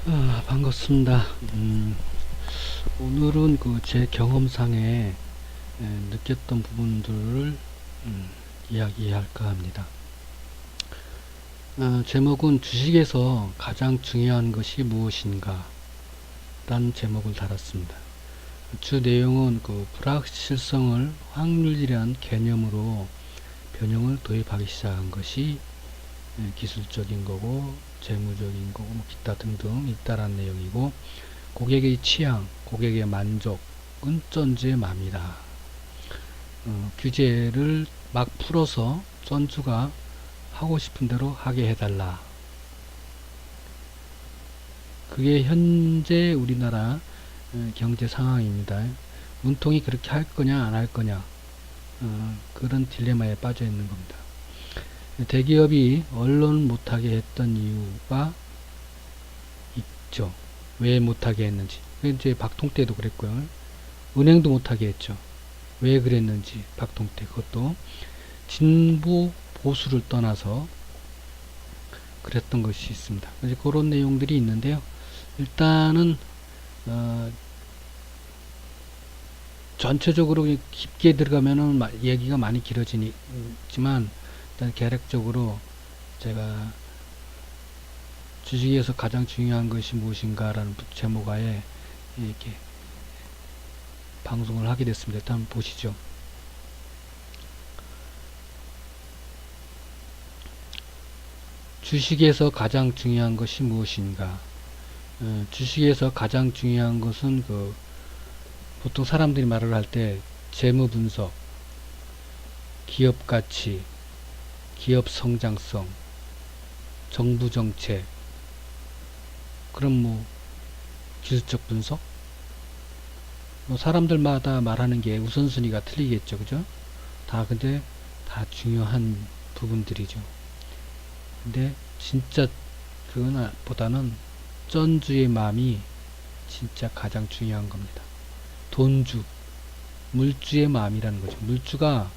반갑습니다. 오늘은 그 제 경험상에 느꼈던 부분들을 이야기할까 합니다. 제목은 주식에서 가장 중요한 것이 무엇인가 라는 제목을 달았습니다. 주 내용은 그 불확실성을 확률이란 개념으로 변형을 도입하기 시작한 것이 기술적인 거고 재무적인 거고 뭐 기타 등등 있다라는 내용이고, 고객의 취향, 고객의 만족은 쩐주의 맘이다. 규제를 막 풀어서 쩐주가 하고 싶은 대로 하게 해달라. 그게 현재 우리나라 경제 상황입니다. 문통이 그렇게 할 거냐 안 할 거냐, 그런 딜레마에 빠져 있는 겁니다. 대기업이 언론 못하게 했던 이유가 있죠. 왜 못하게 했는지. 이제 박통 때도 그랬고요. 은행도 못하게 했죠. 왜 그랬는지, 박통 때. 그것도 진보, 보수를 떠나서 그랬던 것이 있습니다. 이제 그런 내용들이 있는데요. 일단은, 전체적으로 깊게 들어가면은 얘기가 많이 길어지지만, 일단 개략적으로 제가 주식에서 가장 중요한 것이 무엇인가라는 제목하에 이렇게 방송을 하게 됐습니다. 일단 보시죠. 주식에서 가장 중요한 것이 무엇인가? 주식에서 가장 중요한 것은 보통 사람들이 말을 할 때 재무 분석, 기업 가치, 기업 성장성, 정부 정책, 그럼 뭐 기술적 분석, 뭐 사람들마다 말하는 게 우선순위가 틀리겠죠, 그죠? 근데 다 중요한 부분들이죠. 근데 진짜 그거보다는 쩐주의 마음이 진짜 가장 중요한 겁니다. 돈주, 물주의 마음이라는 거죠. 물주가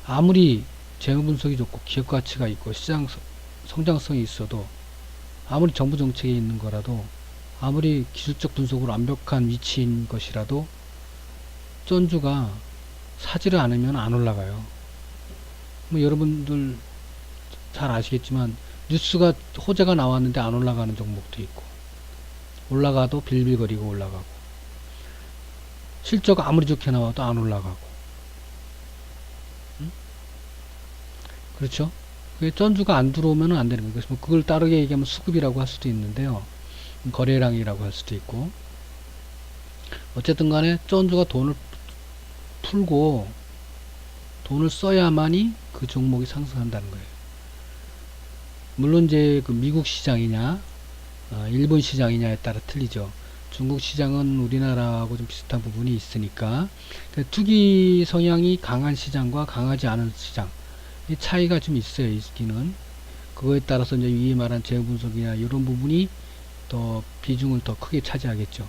아무리 재무 분석이 좋고 기업 가치가 있고 시장 성장성이 있어도, 아무리 정부 정책에 있는 거라도, 아무리 기술적 분석으로 완벽한 위치인 것이라도 쩐주가 사지를 않으면 안 올라가요. 뭐 여러분들 잘 아시겠지만 뉴스가 호재가 나왔는데 안 올라가는 종목도 있고, 올라가도 빌빌거리고 올라가고, 실적 아무리 좋게 나와도 안 올라가고. 그렇죠? 그게 쩐주가 안 들어오면 안 되는 거예요. 그걸 따르게 얘기하면 수급이라고 할 수도 있는데요, 거래량이라고 할 수도 있고. 어쨌든 간에 쩐주가 돈을 풀고 돈을 써야만이 그 종목이 상승한다는 거예요. 물론 이제 그 미국 시장이냐 일본 시장이냐에 따라 틀리죠. 중국 시장은 우리나라하고 좀 비슷한 부분이 있으니까, 투기 성향이 강한 시장과 강하지 않은 시장, 이 차이가 좀 있어요. 있기는. 그거에 따라서 이제 위에 말한 재무 분석이나 이런 부분이 더 비중을 더 크게 차지하겠죠.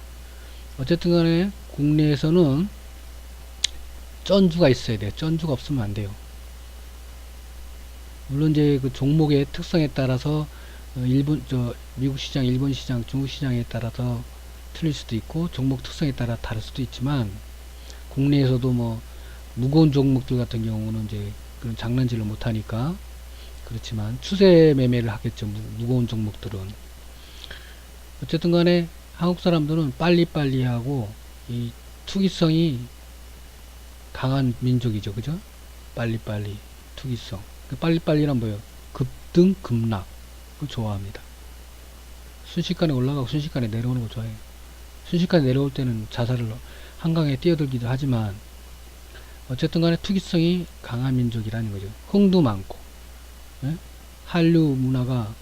어쨌든 간에 국내에서는 쩐주가 있어야 돼요. 쩐주가 없으면 안 돼요. 물론 이제 그 종목의 특성에 따라서 미국 시장, 일본 시장, 중국 시장에 따라서 틀릴 수도 있고, 종목 특성에 따라 다를 수도 있지만, 국내에서도 뭐 무거운 종목들 같은 경우는 이제 그런 장난질을 못 하니까 그렇지만 추세 매매를 하겠죠. 무거운 종목들은. 어쨌든 간에 한국 사람들은 빨리빨리 하고 이 투기성이 강한 민족이죠. 그죠? 빨리빨리 투기성. 빨리빨리란 뭐예요? 급등 급락. 그걸 좋아합니다. 순식간에 올라가고 순식간에 내려오는 거 좋아해요. 순식간에 내려올 때는 자살을 한강에 뛰어들기도 하지만, 어쨌든 간에 투기성이 강한 민족이라는 거죠. 흥도 많고, 예? 한류 문화가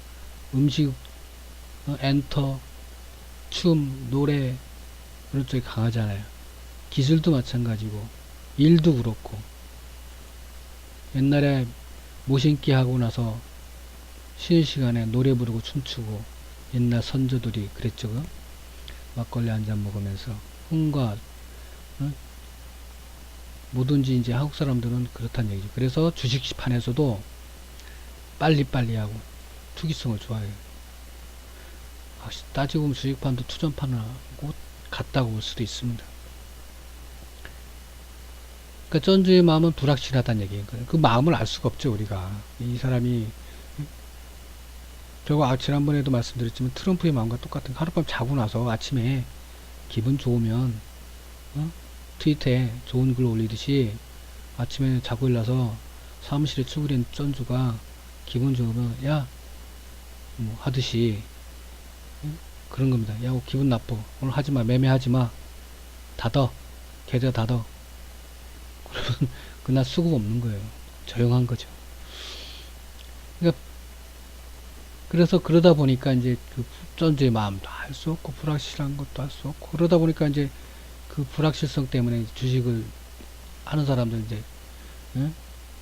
음식, 엔터, 춤, 노래, 그런 쪽이 강하잖아요. 기술도 마찬가지고, 일도 그렇고. 옛날에 모신기 하고 나서 쉬는 시간에 노래 부르고 춤추고, 옛날 선조들이 그랬죠. 막걸리 한 잔 먹으면서 흥과, 어? 뭐든지 이제 한국 사람들은 그렇다는 얘기죠. 그래서 주식판에서도 빨리빨리 하고 투기성을 좋아해요. 따지고 보면 주식판도 투전판하고 같다고 볼 수도 있습니다. 그러니까 전주의 마음은 불확실하다는 얘기인 거예요. 그 마음을 알 수가 없죠, 우리가. 이 사람이 결국 지난번에도 말씀드렸지만 트럼프의 마음과 똑같은 거. 하룻밤 자고 나서 아침에 기분 좋으면 트위터에 좋은 글 올리듯이 아침에 자고 일어나서 사무실에 출근한 전주가 기분 좋으면 야 뭐 하듯이 그런 겁니다. 야 기분 나빠 오늘 하지마 매매하지마 닫어 계좌 닫어 그러면 그날 수급 없는 거예요. 조용한 거죠. 그러니까 그래서 그러다 보니까 이제 그 전주의 마음도 알 수 없고 불확실한 것도 알 수 없고 그러다 보니까 이제 그 불확실성 때문에 주식을 하는 사람들 이제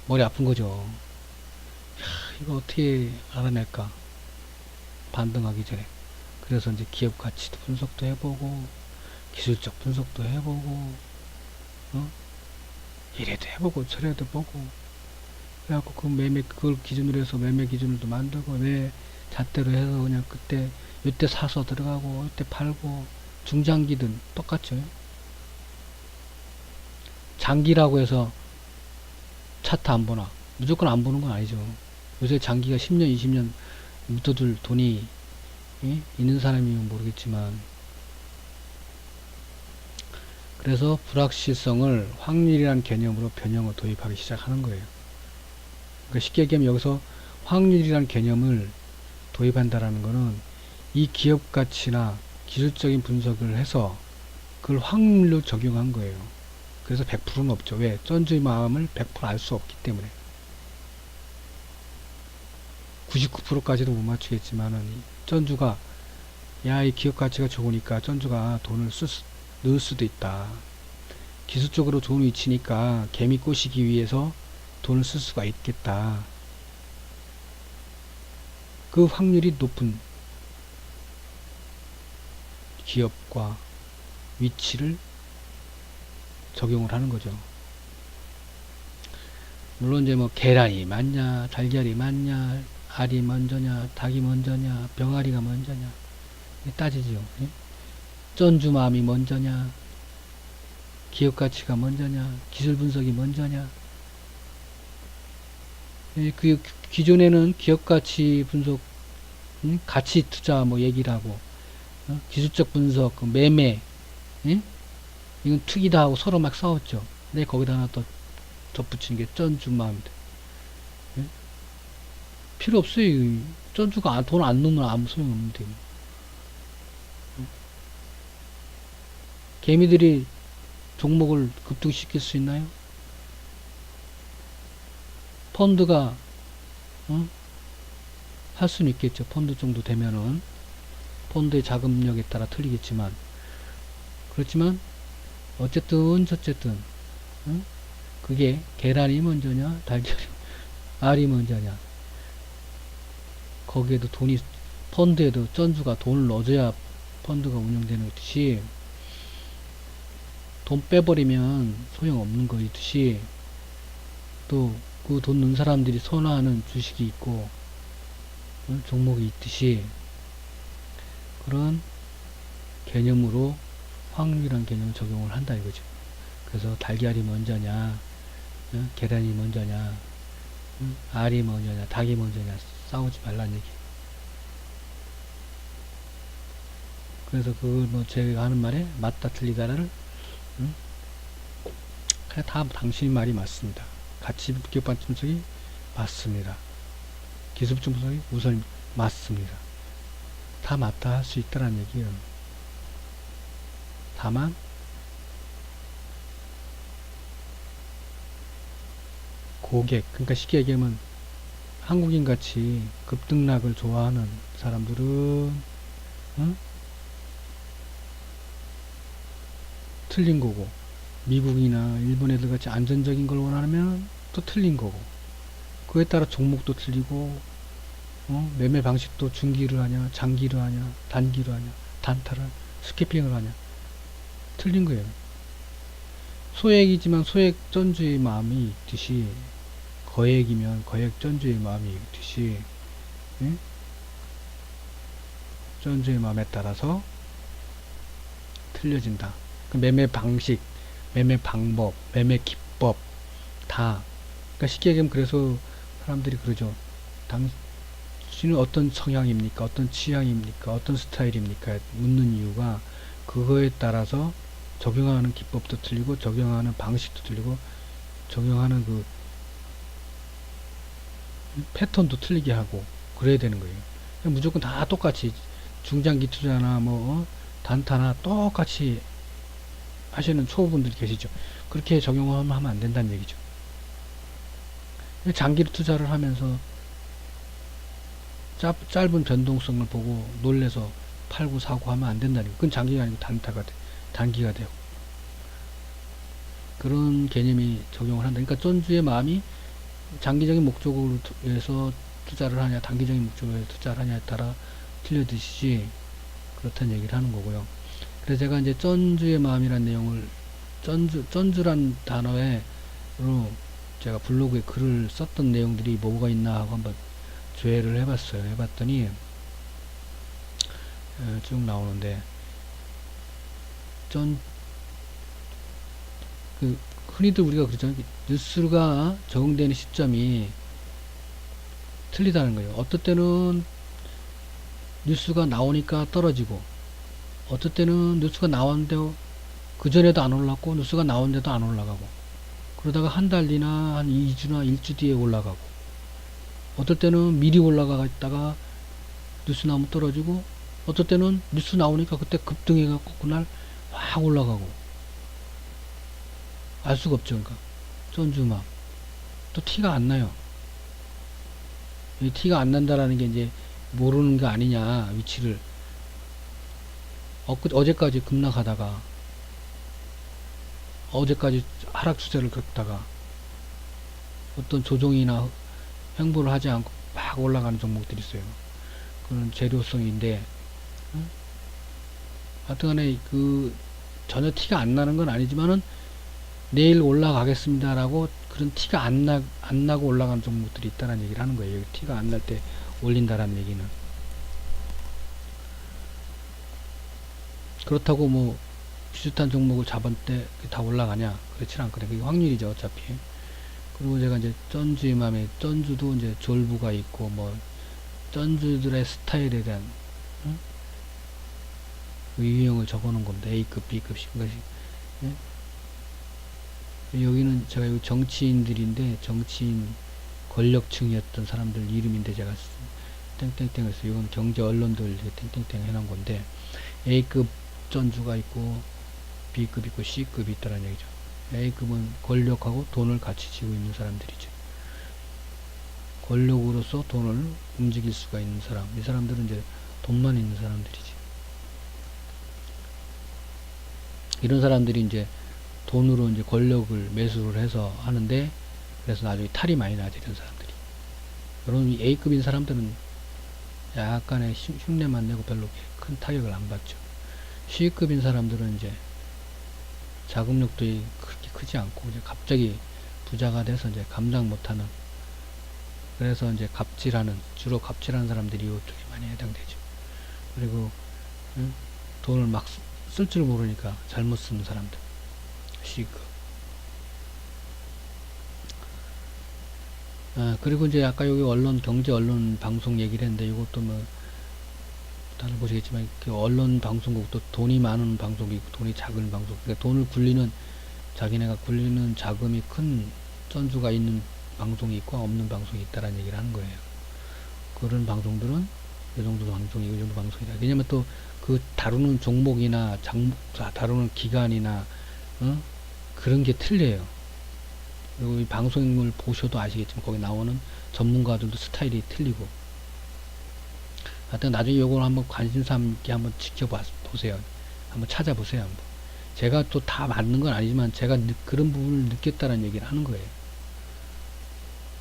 머리 아픈 거죠. 이거 어떻게 알아낼까? 반등하기 전에. 그래서 이제 기업 가치도 분석도 해보고, 기술적 분석도 해보고, 이래도 해보고, 저래도 보고, 그래갖고 그 매매, 그걸 기준으로 해서 매매 기준을도 만들고, 매 잣대로 해서 그냥 그때, 이때 사서 들어가고, 이때 팔고, 중장기든 똑같죠. 장기라고 해서 차트 안 보나? 무조건 안 보는 건 아니죠. 요새 장기가 10년, 20년 묻어둘 돈이 있는 사람이면 모르겠지만 그래서 불확실성을 확률이란 개념으로 변형을 도입하기 시작하는 거예요. 그러니까 쉽게 얘기하면 여기서 확률이란 개념을 도입한다라는 거는 이 기업 가치나 기술적인 분석을 해서 그걸 확률로 적용한 거예요. 그래서 100%는 없죠. 왜? 전주의 마음을 100% 알 수 없기 때문에 99%까지도 못 맞추겠지만은 전주가 야 이 기업 가치가 좋으니까 전주가 돈을 넣을 수도 있다. 기술적으로 좋은 위치니까 개미 꼬시기 위해서 돈을 쓸 수가 있겠다. 그 확률이 높은 기업과 위치를 적용을 하는 거죠. 물론 이제 뭐 계란이 맞냐, 달걀이 맞냐, 알이 먼저냐, 닭이 먼저냐, 병아리가 먼저냐 따지죠. 예? 전주마음이 먼저냐, 기업 가치가 먼저냐, 기술 분석이 먼저냐. 예, 그 기존에는 기업 가치 분석, 가치 투자 뭐 얘기를 하고, 기술적 분석, 그 매매, 예? 이건 투기다 하고 서로 막 싸웠죠. 근데 거기다 하나 또 덧붙이는 게 전주마음입니다. 예? 필요 없어요. 전주가 돈 안 넣으면 아무 소용 없는데. 개미들이 종목을 급등시킬 수 있나요? 펀드가 할 수는 있겠죠. 펀드 정도 되면은 펀드의 자금력에 따라 틀리겠지만 그렇지만 어쨌든 그게 계란이 먼저냐 달걀이 알이 먼저냐 거기에도 돈이 펀드에도 전주가 돈을 넣어줘야 펀드가 운영되는 듯이 돈 빼버리면 소용없는 거듯이 또 그 돈 넣은 사람들이 선호하는 주식이 있고 종목이 있듯이 그런 개념으로 확률이란 개념을 적용을 한다 이거죠. 그래서 달걀이 먼저냐 계란이 먼저냐 알이 먼저냐 닭이 먼저냐 싸우지 말라는 얘기. 그래서 그걸 뭐 제가 하는 말에 맞다 틀리다를 그냥 다 당신의 말이 맞습니다. 가치 기업반 분석이 맞습니다. 기술 분석이 우선 맞습니다. 다 맞다 할 수 있다는 얘기예요. 다만 고객 그러니까 쉽게 얘기하면 한국인 같이 급등락을 좋아하는 사람들은 틀린 거고 미국이나 일본 애들 같이 안전적인 걸 원하면 또 틀린 거고 그에 따라 종목도 틀리고 매매 방식도 중기를 하냐 장기를 하냐 단기를 하냐 단타를 스캐핑을 하냐 틀린 거예요. 소액이지만 소액 전주의 마음이 있듯이 거액이면 거액 전주의 마음이 있듯이 예? 전주의 마음에 따라서 틀려진다. 그 매매 방식, 매매 방법, 매매 기법 다. 그러니까 쉽게 얘기하면 그래서 사람들이 그러죠. 당신은 어떤 성향입니까? 어떤 취향입니까? 어떤 스타일입니까? 묻는 이유가 그거에 따라서 적용하는 기법도 틀리고 적용하는 방식도 틀리고 적용하는 그 패턴도 틀리게 하고 그래야 되는 거예요. 무조건 다 똑같이 중장기 투자나 뭐 단타나 똑같이 하시는 초보분들이 계시죠. 그렇게 적용하면 안 된다는 얘기죠. 장기로 투자를 하면서 짧은 변동성을 보고 놀래서 팔고 사고 하면 안 된다는 거예요. 그건 장기가 아니고 단기가 되고 그런 개념이 적용을 한다. 그러니까 전주의 마음이 장기적인 목적으로 위해서 투자를 하냐 단기적인 목적으로 위해서 투자를 하냐에 따라 틀려드시지 그렇다는 얘기를 하는 거고요. 그래서 제가 이제 전주의 마음이라는 내용을 전주란 단어로 제가 블로그에 글을 썼던 내용들이 뭐가 있나 하고 한번 조회를 해봤어요. 해봤더니 쭉 나오는데 흔히들 우리가 그러잖아요. 뉴스가 적용되는 시점이 틀리다는 거예요. 어떨 때는 뉴스가 나오니까 떨어지고 어떨 때는 뉴스가 나왔는데 그전에도 안 올랐고 뉴스가 나왔는데도 안 올라가고 그러다가 한 달 뒤나 한 2주나 1주 뒤에 올라가고 어떨 때는 미리 올라가 있다가 뉴스 나오면 떨어지고 어떨 때는 뉴스 나오니까 그때 급등해 갖고 그날 확 올라가고 알 수가 없죠. 그러니까 전주막 또 티가 안 나요. 이 티가 안 난다라는 게 이제 모르는 거 아니냐 위치를 어제까지 급락하다가 어제까지 하락 추세를 걷다가 어떤 조정이나 횡보를 하지 않고 막 올라가는 종목들이 있어요. 그런 재료성인데 하여튼간에 그 전혀 티가 안 나는 건 아니지만은 내일 올라가겠습니다라고 그런 티가 안 나고 올라가는 종목들이 있다는 얘기를 하는 거예요. 티가 안 날 때 올린다라는 얘기는. 그렇다고 뭐 비슷한 종목을 잡은 때 다 올라가냐? 그렇지 않거든요. 그게 확률이죠, 어차피. 그리고 제가 이제 전주의 맘에 전주도 이제 졸부가 있고 뭐 전주들의 스타일에 대한 그 유형을 적어놓은 겁니다. A급, B급, C급까지. 예? 여기는 제가 여기 정치인들인데 정치인 권력층이었던 사람들 이름인데 제가 땡땡땡 해서 이건 경제 언론들 땡땡땡 해놓은 건데 A급 전주가 있고 B급 있고 C급이 있다는 얘기죠. A급은 권력하고 돈을 같이 쥐고 있는 사람들이죠. 권력으로서 돈을 움직일 수가 있는 사람. 이 사람들은 이제 돈만 있는 사람들이지. 이런 사람들이 이제 돈으로 이제 권력을 매수를 해서 하는데 그래서 나중에 탈이 많이 나죠. 이런 사람들이. 이런 A급인 사람들은 약간의 흉내만 내고 별로 큰 타격을 안 받죠. C급인 사람들은 이제 자금력도 그렇게 크지 않고 이제 갑자기 부자가 돼서 이제 감당 못하는 그래서 이제 주로 갑질하는 사람들이 이쪽에 많이 해당되죠. 그리고 돈을 막 쓸 줄 모르니까 잘못 쓰는 사람들. C급. 그리고 이제 아까 여기 경제 언론 방송 얘기를 했는데 이것도 뭐 다들 보시겠지만 그 언론 방송국도 돈이 많은 방송이 있고 돈이 작은 방송. 그러니까 돈을 자기네가 굴리는 자금이 큰 전주가 있는 방송이 있고 없는 방송이 있다라는 얘기를 하는 거예요. 그런 방송들은 이 정도 방송이고 이 정도 방송이다. 왜냐면 또 그 다루는 종목이나 다루는 기간이나 그런 게 틀려요. 그리고 이 방송을 보셔도 아시겠지만 거기 나오는 전문가들도 스타일이 틀리고 하여튼 나중에 요걸 한번 관심사 있게 한번 지켜보세요. 한번 찾아보세요. 한번. 제가 또 다 맞는 건 아니지만 제가 그런 부분을 느꼈다는 얘기를 하는 거예요.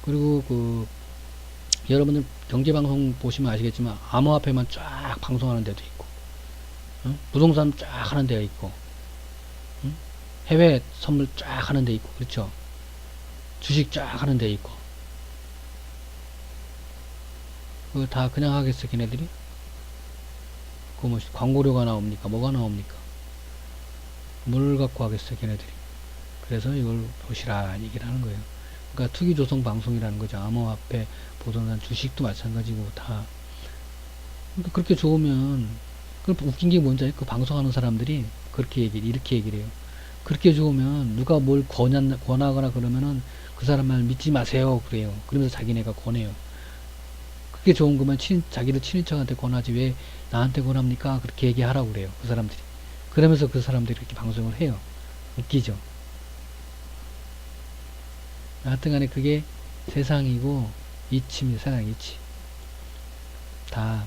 그리고 여러분들 경제방송 보시면 아시겠지만 암호화폐만 쫙 방송하는 데도 있고 부동산 쫙 하는 데가 있고 해외 선물 쫙 하는 데 있고 그렇죠. 주식 쫙 하는 데 있고 그거 다 그냥 하겠어 걔네들이? 그 뭐 광고료가 나옵니까? 뭐가 나옵니까? 뭘 갖고 하겠어요, 걔네들이. 그래서 이걸 보시라 얘기를 하는 거예요. 그러니까 투기조성 방송이라는 거죠. 암호화폐, 부동산, 주식도 마찬가지고 다. 그러니까 그렇게 좋으면, 그 웃긴 게 뭔지 알아요? 그 방송하는 사람들이 이렇게 얘기를 해요. 그렇게 좋으면 누가 뭘 권하거나 그러면은 그 사람 말 믿지 마세요. 그래요. 그러면서 자기네가 권해요. 그게 좋은 거면 자기들 친인척한테 권하지 왜 나한테 권합니까? 그렇게 얘기하라고 그래요. 그 사람들이. 그러면서 그 사람들이 그렇게 방송을 해요. 웃기죠. 하여튼 간에 그게 세상이고 이치입니다. 세상 이치. 다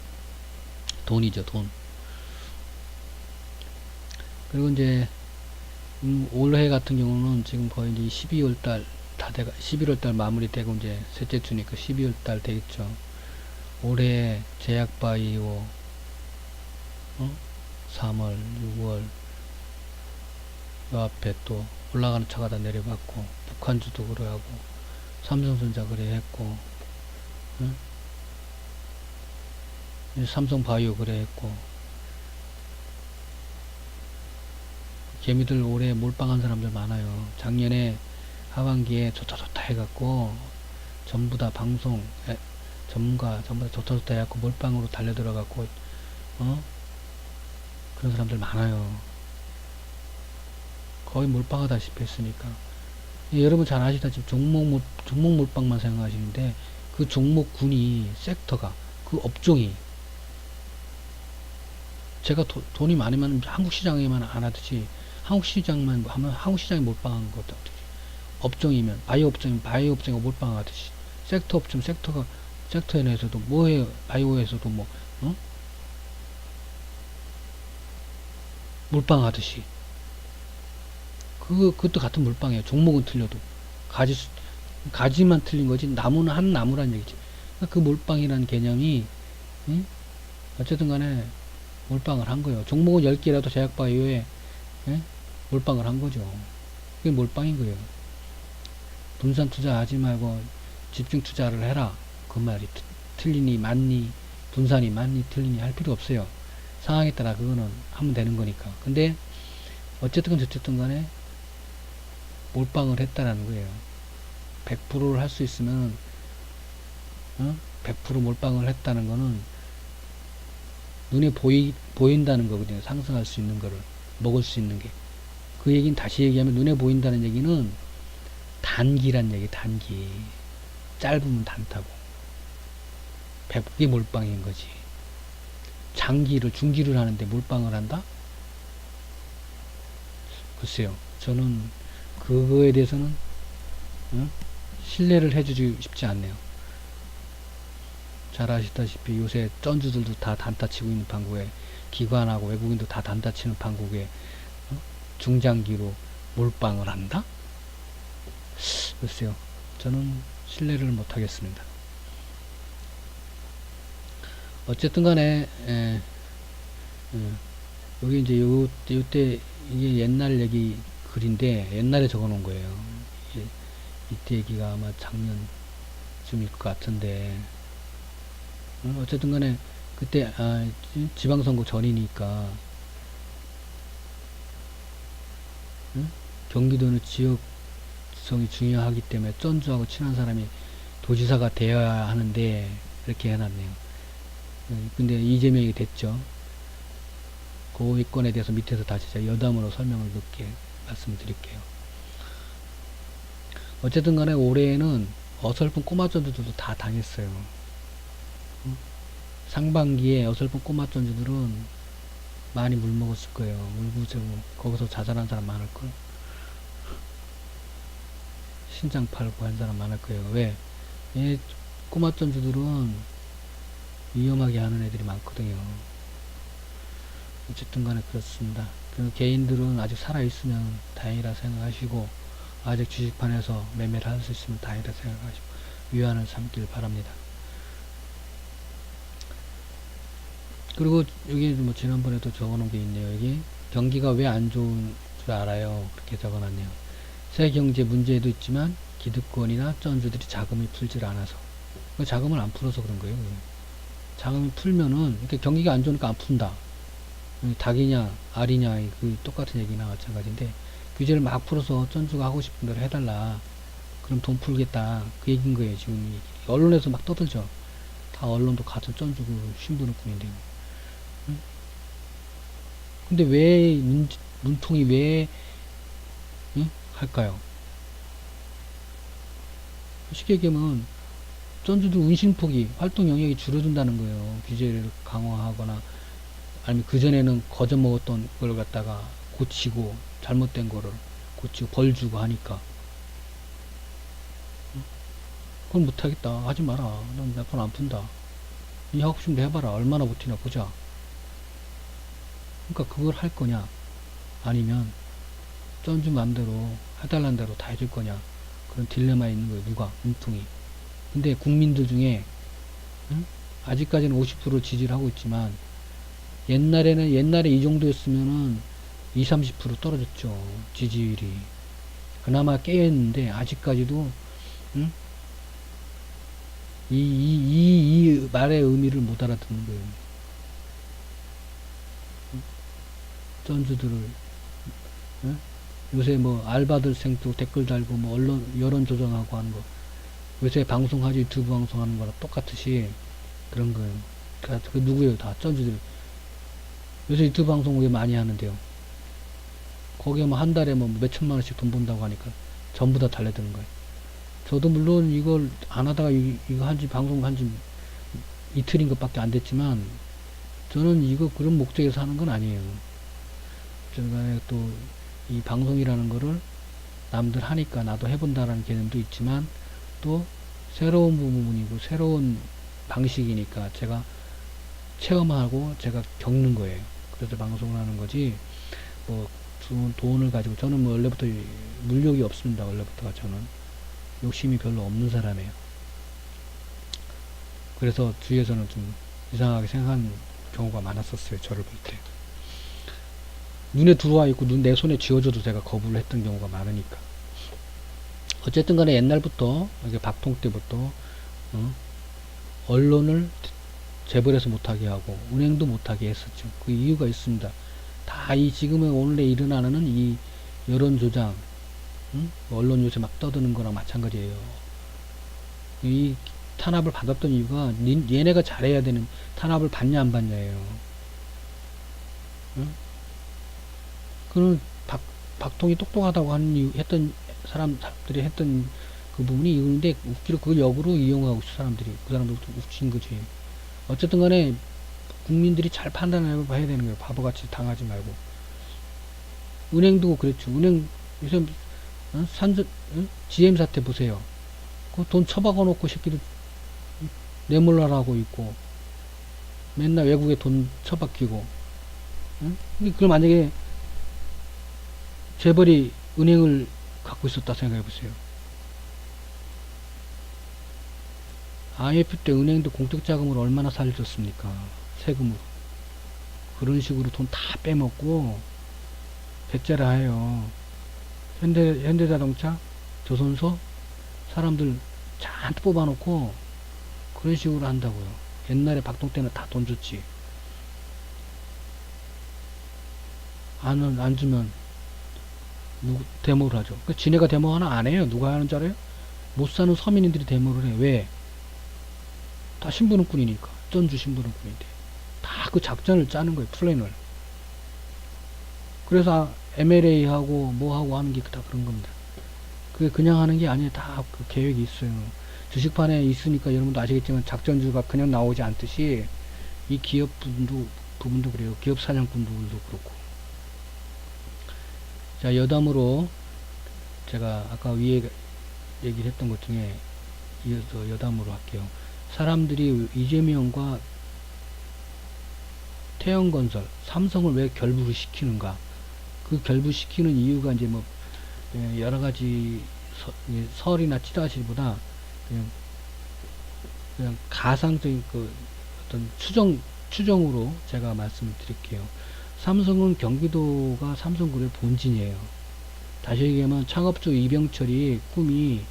돈이죠. 돈. 그리고 이제 올해 같은 경우는 지금 거의 이제 12월 달 다 돼가 11월 달 마무리되고 이제 셋째 주니까 12월 달 되겠죠. 올해 제약바이오 3월, 6월 요 앞에 또 올라가는 차가 다 내려봤고 북한주도 그래하고 삼성전자 그래했고 응? 삼성바이오 그래했고 개미들 올해 몰빵한 사람들 많아요. 작년에 하반기에 좋다 해갖고 전부 다 방송 전문가 전부 다 좋다 해갖고 몰빵으로 달려들어갖고 그런 사람들 많아요. 거의 몰빵하다시피 했으니까. 여러분 잘 아시다시피 종목 몰빵만 생각하시는데 그 종목군이 섹터가 그 업종이 제가 돈이 많으면 한국 시장에만 안 하듯이 한국 시장만 하면 한국 시장에 몰빵한 것도 업종이면 바이오 업종이면 바이오 업종에 몰빵하듯이 섹터 업종 섹터에 내에서도 뭐에 바이오에서도 뭐 몰빵하듯이 그것도 같은 몰빵이에요. 종목은 틀려도 가지만 틀린 거지 나무는 한 나무란 얘기지. 그러니까 그 몰빵이라는 개념이 어쨌든 간에 몰빵을 한 거예요. 종목은 10개라도 제약바이오에 몰빵을 한 거죠. 그게 몰빵인 거예요. 분산 투자하지 말고 집중 투자를 해라. 그 말이 틀리니 맞니 분산이 맞니 틀리니 할 필요 없어요. 상황에 따라 그거는 하면 되는 거니까. 근데 어쨌든 간에 몰빵을 했다라는 거예요. 100%를 할 수 있으면 100% 몰빵을 했다는 거는 눈에 보인다는 거거든요. 상승할 수 있는 거를 먹을 수 있는 게. 그 얘기는 다시 얘기하면 눈에 보인다는 얘기는 단기란 얘기. 단기. 짧으면 단타고 100개 몰빵인 거지. 중기를 하는데 몰빵을 한다? 글쎄요. 저는 그거에 대해서는 신뢰를 해주지 싶지 않네요. 잘 아시다시피 요새 쩐주들도 다 단타 치고 있는 판국에 기관하고 외국인도 다 단타 치는 판국에 중장기로 몰빵을 한다? 글쎄요. 저는 신뢰를 못 하겠습니다. 어쨌든 간에 여기 이제 요때 이게 옛날 얘기 글인데 옛날에 적어 놓은 거예요. 이때 얘기가 아마 작년쯤일 것 같은데 어쨌든 간에 그때 지방선거 전이니까 경기도는 지역성이 중요하기 때문에 쩐주하고 친한 사람이 도지사가 되어야 하는데 이렇게 해놨네요. 근데 이재명이 됐죠. 그 건에 대해서 밑에서 다시 제가 여담으로 설명을 늦게 말씀드릴게요. 어쨌든 간에 올해에는 어설픈 꼬마전주들도 다 당했어요. 상반기에 어설픈 꼬마전주들은 많이 물먹었을 거예요. 물부지고 거기서 자살한 사람 많을걸. 신장 팔고 한 사람 많을 거예요. 왜? 꼬마전주들은 위험하게 하는 애들이 많거든요. 어쨌든 간에 그렇습니다. 그 개인들은 아직 살아있으면 다행이라 생각하시고 아직 주식판에서 매매를 할 수 있으면 다행이라 생각하시고 위안을 삼길 바랍니다. 그리고 여기 뭐 지난번에도 적어놓은 게 있네요. 여기 경기가 왜 안 좋은 줄 알아요. 그렇게 적어놨네요. 새 경제 문제도 있지만 기득권이나 쩐주들이 자금이 풀질 않아서 자금을 안 풀어서 그런 거예요. 자금이 풀면은 이렇게 경기가 안 좋으니까 안 푼다. 닭이냐 알이냐 그 똑같은 얘기나 마찬가지인데, 규제를 막 풀어서 전주가 하고 싶은 대로 해달라, 그럼 돈 풀겠다, 그 얘기인 거예요. 지금 언론에서 막 떠들죠. 다 언론도 같은 전주 그 신분권인데. 응? 근데 왜 문통이 왜, 응? 할까요? 쉽게 얘기하면 전주도 운신폭이, 활동 영역이 줄어든다는 거예요. 규제를 강화하거나 아니면 그전에는 거저 먹었던 걸 갖다가 고치고, 잘못된 거를 고치고 벌 주고 하니까 그걸 못하겠다, 하지 마라, 난 내 돈 안 푼다, 이 하고 싶은데 해봐라, 얼마나 버티나 보자. 그러니까 그걸 할 거냐, 아니면 전주 맘대로 해달라는 대로 다 해줄 거냐, 그런 딜레마에 있는 거예요. 누가? 문통이. 근데 국민들 중에, 응? 아직까지는 50% 지지를 하고 있지만, 옛날에 이 정도였으면은 20, 30% 떨어졌죠. 지지율이. 그나마 깨었는데, 아직까지도, 응? 이 말의 의미를 못 알아듣는 거예요. 전주들을, 응? 요새 뭐, 알바들생도 댓글 달고, 뭐, 여론 조정하고 하는 거. 요새 방송하지, 유튜브 방송하는 거랑 똑같듯이 그런 거예요. 그 누구예요? 다 전주들. 요새 유튜브 방송 왜 많이 하는데요? 거기에 뭐 한 달에 뭐 몇천만 원씩 돈 번다고 하니까 전부 다 달래드는 거예요. 저도 물론 이걸 안 하다가 이거 한지, 방송 한지 이틀인 것밖에 안 됐지만, 저는 이거 그런 목적에서 하는 건 아니에요. 중간에 또 이 방송이라는 거를 남들 하니까 나도 해본다라는 개념도 있지만, 또 새로운 부분이고 새로운 방식이니까 제가 체험하고 제가 겪는 거예요. 그래서 방송을 하는 거지, 뭐 돈을 가지고, 저는 뭐 원래부터 물욕이 없습니다. 원래부터가 저는 욕심이 별로 없는 사람이에요. 그래서 주위에서는 좀 이상하게 생각하는 경우가 많았었어요. 저를 볼 때. 눈에 들어와 있고 내 손에 쥐어줘도 제가 거부를 했던 경우가 많으니까. 어쨌든 간에 옛날부터, 이게 박통 때부터, 어? 언론을 재벌에서 못하게 하고 은행도 못하게 했었죠. 그 이유가 있습니다. 다 이 지금의 오늘에 일어나는 이 여론조장, 응? 언론 요새 막 떠드는 거랑 마찬가지예요. 이 탄압을 받았던 이유가, 얘네가 잘해야 되는, 탄압을 받냐 안 받냐예요. 응? 그는 박통이 똑똑하다고 하는 했던 사람들이 했던 그 부분이 이건데, 웃기로 그걸 역으로 이용하고 있어 사람들이. 그 사람들도 웃긴 거지. 어쨌든 간에 국민들이 잘 판단해 봐야 되는 거예요. 바보같이 당하지 말고. 은행도 그랬죠. 은행 요새 GM 사태 보세요. 그 돈 처박아 놓고 새끼들 내몰라라고 있고, 맨날 외국에 돈 처박히고. 응? 근데 그걸 만약에 재벌이 은행을 갖고 있었다 생각해 보세요. IMF 때 은행도 공적 자금으로 얼마나 살려줬습니까? 세금으로. 그런 식으로 돈 다 빼먹고 백제라 해요. 현대자동차, 조선소, 사람들 잔뜩 뽑아놓고 그런 식으로 한다고요. 옛날에 박통 때는 다 돈 줬지. 안 주면 데모를 하죠. 그 지네가 데모 하나 안 해요. 누가 하는 줄 알아요? 못 사는 서민인들이 데모를 해. 왜? 다 신분은꾼이니까. 전주 신분은꾼인데. 다 그 작전을 짜는 거예요. 플랜을. 그래서 MLA 하고 뭐 하고 하는 게 다 그런 겁니다. 그게 그냥 하는 게 아니에요. 다 그 계획이 있어요. 주식판에 있으니까 여러분도 아시겠지만, 작전주가 그냥 나오지 않듯이 이 기업 부분도 그래요. 기업 사냥꾼 부분도 그렇고. 자, 여담으로 제가 아까 위에 얘기를 했던 것 중에 이어서 여담으로 할게요. 사람들이 이재명과 태영건설, 삼성을 왜 결부를 시키는가? 그 결부시키는 이유가 이제 뭐 여러 가지 설이나 찌라시보다 그냥 가상적인 그 어떤 추정으로 제가 말씀을 드릴게요. 삼성은 경기도가 삼성그룹의 본진이에요. 다시 얘기하면 창업주 이병철이 꿈이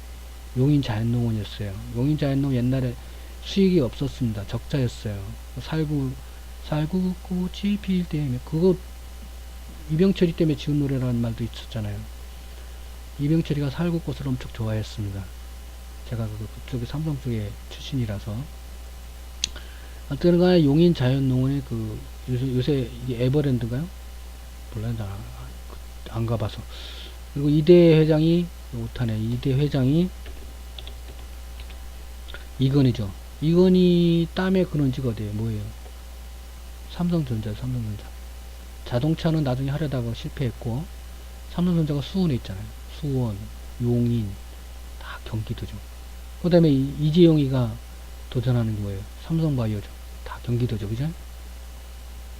용인자연농원이었어요. 용인자연농 옛날에 수익이 없었습니다. 적자였어요. 살고 살구꽃이 필 때면, 그거 이병철이 때문에 지은 노래라는 말도 있었잖아요. 이병철이가 살구꽃을 엄청 좋아했습니다. 제가 그쪽에 삼성 쪽에 출신이라서. 하여튼 간에 용인 자연농원의 요새 이게 에버랜드인가요? 몰라요. 안 가봐서. 그리고 이대 회장이, 못하네. 이대 회장이 이건희죠. 이건희 땀의 근원지가 어디에요? 뭐예요? 삼성전자. 자동차는 나중에 하려다가 실패했고, 삼성전자가 수원에 있잖아요. 수원, 용인, 다 경기도죠. 그 다음에 이재용이가 도전하는 게 뭐예요? 삼성바이오죠. 다 경기도죠. 그죠?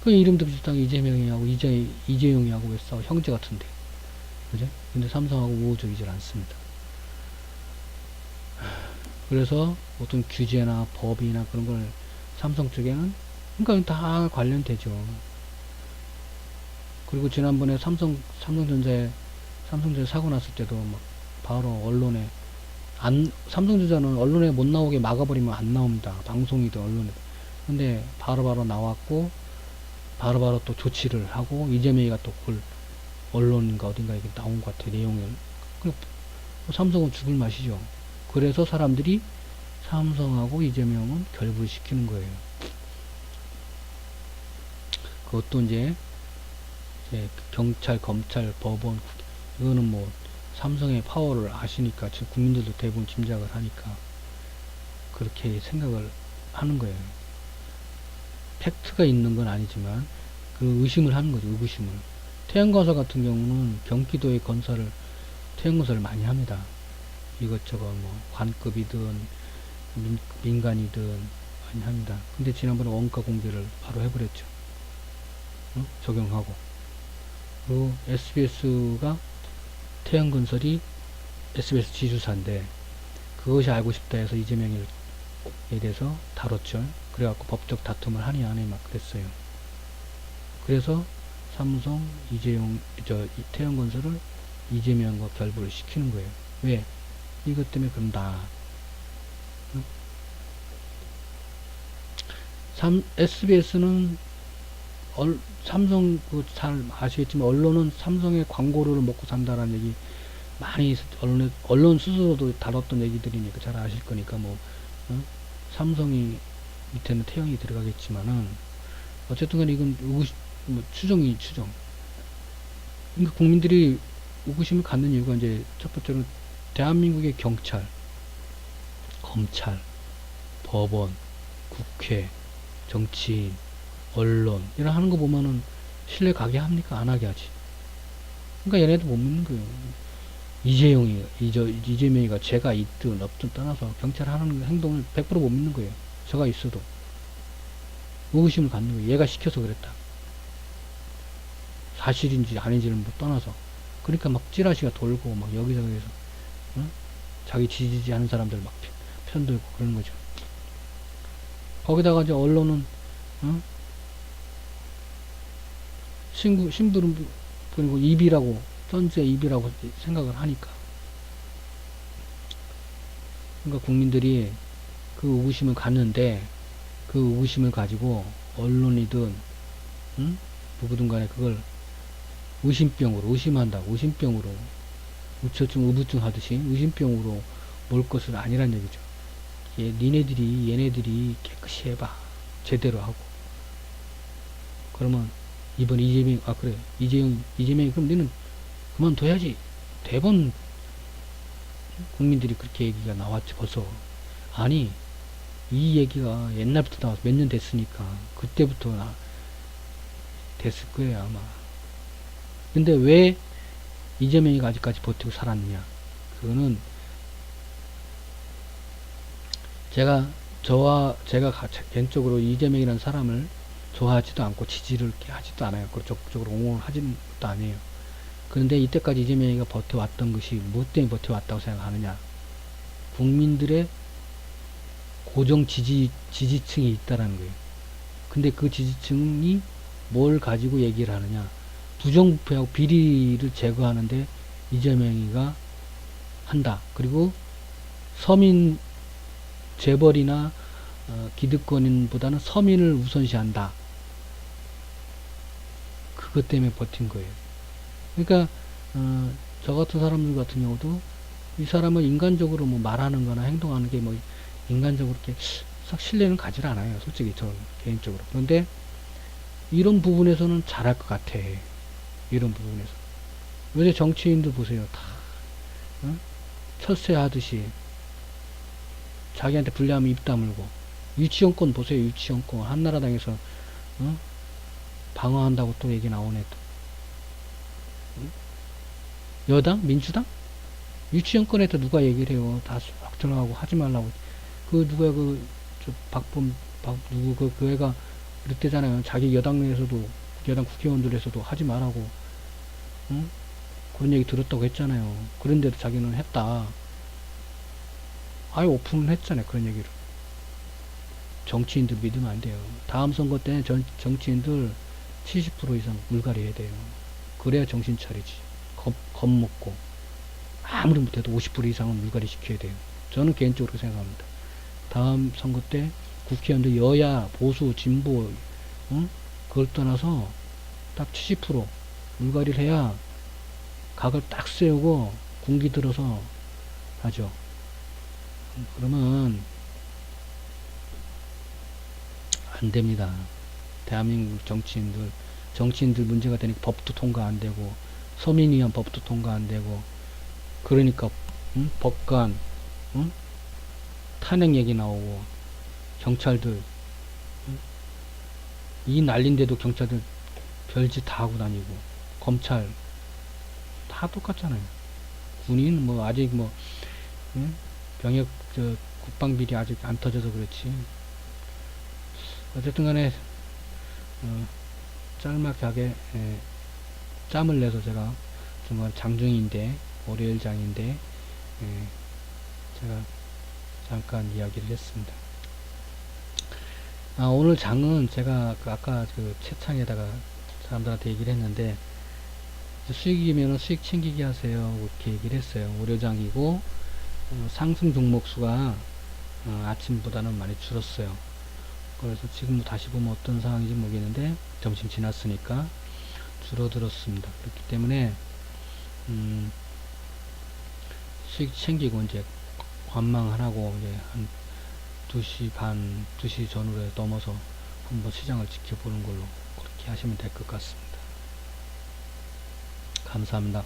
그 이름도 비슷하게 이재명이하고 이재용이하고 왜 싸워? 형제 같은데. 그죠? 근데 삼성하고 우호적이질 않습니다. 그래서 어떤 규제나 법이나 그런 걸 삼성 쪽에는, 그러니까 다 관련되죠. 그리고 지난번에 삼성전자 사고 났을 때도 막 바로 언론에, 삼성전자는 언론에 못 나오게 막아버리면 안 나옵니다. 방송이든 언론이든. 근데 바로바로 나왔고, 바로바로 또 조치를 하고, 이재명이가 또 그걸 언론인가 어딘가 이게 나온 것 같아요. 내용을. 삼성은 죽을 맛이죠. 그래서 사람들이 삼성하고 이재명은 결부시키는 거예요. 그것도 이제 경찰, 검찰, 법원, 이거는 뭐 삼성의 파워를 아시니까 지금 국민들도 대부분 짐작을 하니까 그렇게 생각을 하는 거예요. 팩트가 있는 건 아니지만 그 의심을 하는 거죠. 의구심을. 태양건설 같은 경우는 경기도의 태양건설을 많이 합니다. 이것저것 뭐 관급이든 민간이든 많이 합니다. 근데 지난번에 원가 공개를 바로 해버렸죠. 적용하고. 그리고 SBS가 태양건설이 SBS 지주사인데 그것이 알고 싶다 해서 이재명에 대해서 다뤘죠. 그래갖고 법적 다툼을 하니 안 해 막 그랬어요. 그래서 삼성, 태양건설을 이재명과 결부를 시키는 거예요. 왜? 이것 때문에 그런다. SBS는 삼성 잘 아시겠지만 언론은 삼성의 광고료를 먹고 산다라는 얘기 많이 언론 스스로도 다뤘던 얘기들이니까 잘 아실 거니까 삼성이 밑에는 태양이 들어가겠지만은 어쨌든 간에 이건 추정. 그러니까 국민들이 의구심을 갖는 이유가 이제 첫 번째로는 대한민국의 경찰, 검찰, 법원, 국회, 정치인, 언론 이런 하는 거 보면은 신뢰 가게 합니까? 안 하게 하지. 그러니까 얘네도 못 믿는 거예요. 이재명이가 죄가 있든 없든 떠나서 경찰 하는 행동을 100% 못 믿는 거예요. 죄가 있어도 의구심을 갖는 거예요. 얘가 시켜서 그랬다. 사실인지 아닌지를 뭐 떠나서. 그러니까 막 찌라시가 돌고 막 여기저기에서 자기 지지하는 사람들 막 편들고 그러는 거죠. 거기다가 이제 언론은 신부름 그리고 입이라고 선수의 입이라고 생각을 하니까. 그러니까 국민들이 그 의구심을 갖는데 그 의구심을 가지고 언론이든 누구든 간에 그걸 의심한다고 의심병으로 우처증 의부증 하듯이 의심병으로 몰 것은 아니란 얘기죠. 얘네들이 깨끗이 해봐. 제대로 하고. 그러면 이번 이재명이 그럼 너는 그만둬야지. 대번 국민들이 그렇게 얘기가 나왔지 벌써. 아니 이 얘기가 옛날부터 나와서 몇 년 됐으니까 그때부터 됐을 거예요 아마. 근데 왜 이재명이가 아직까지 버티고 살았느냐? 그거는 제가 개인적으로 이재명이라는 사람을 좋아하지도 않고 지지를 하지도 않아요. 적극적으로 옹호를 하지는 것도 아니에요. 그런데 이때까지 이재명이가 버텨왔던 것이 무엇 때문에 버텨왔다고 생각하느냐? 국민들의 고정 지지층이 있다라는 거예요. 근데 그 지지층이 뭘 가지고 얘기를 하느냐? 부정부패하고 비리를 제거하는데 이재명이가 한다. 그리고 서민 재벌이나 기득권인보다는 서민을 우선시한다. 그것 때문에 버틴 거예요. 그러니까 저 같은 사람들 같은 경우도 이 사람은 인간적으로 뭐 말하는 거나 행동하는 게 뭐 인간적으로 이렇게 싹 신뢰는 가지 않아요. 솔직히 저는 개인적으로. 그런데 이런 부분에서는 잘할 것 같아. 이런 부분에서. 요새 정치인들 보세요. 다 어? 철새하듯이 자기한테 불리하면 입 다물고 유치원권 보세요. 유치원권 한나라당에서 어? 방어한다고 또 얘기 나오네. 또. 여당? 민주당? 유치원권에서 누가 얘기를 해요. 다 막 들어가고 하지 말라고. 그 누가 저 누구 그 애가 그랬대잖아요. 자기 여당 내에서도 여당 국회의원들에서도 하지 말라고. 응? 그런 얘기 들었다고 했잖아요. 그런데도 자기는 했다. 아예 오픈을 했잖아요. 그런 얘기를. 정치인들 믿으면 안 돼요. 다음 선거 때는 정치인들 70% 이상 물갈이 해야 돼요. 그래야 정신 차리지. 겁먹고. 아무리 못해도 50% 이상은 물갈이 시켜야 돼요. 저는 개인적으로 생각합니다. 다음 선거 때 국회의원들 여야, 보수, 진보, 응? 그걸 떠나서 딱 70% 물갈이를 해야 각을 딱 세우고 군기 들어서 하죠. 그러면 안 됩니다. 대한민국 정치인들 문제가 되니까 법도 통과 안 되고, 서민위원 법도 통과 안 되고, 그러니까, 법관, 응? 탄핵 얘기 나오고, 경찰들, 이 난린데도 경찰들 별짓 다 하고 다니고, 검찰, 다 똑같잖아요. 군인, 뭐, 아직 뭐, 응? 병역, 국방비리 아직 안 터져서 그렇지. 어쨌든 간에, 어, 짤막하게, 짬을 내서 제가 정말 장중인데 월요일장인데 제가 잠깐 이야기를 했습니다. 오늘 장은 제가 아까 그 채창에다가 사람들한테 얘기를 했는데 수익이면 수익 챙기기 하세요 이렇게 얘기를 했어요. 월요장이고 상승 종목수가 아침보다는 많이 줄었어요. 그래서 지금 다시 보면 어떤 상황인지 모르겠는데 점심 지났으니까 줄어들었습니다. 그렇기 때문에 수익 챙기고 이제 관망하라고 이제 한 2시 반, 2시 전후로 넘어서 한번 시장을 지켜보는 걸로 그렇게 하시면 될 것 같습니다. 감사합니다.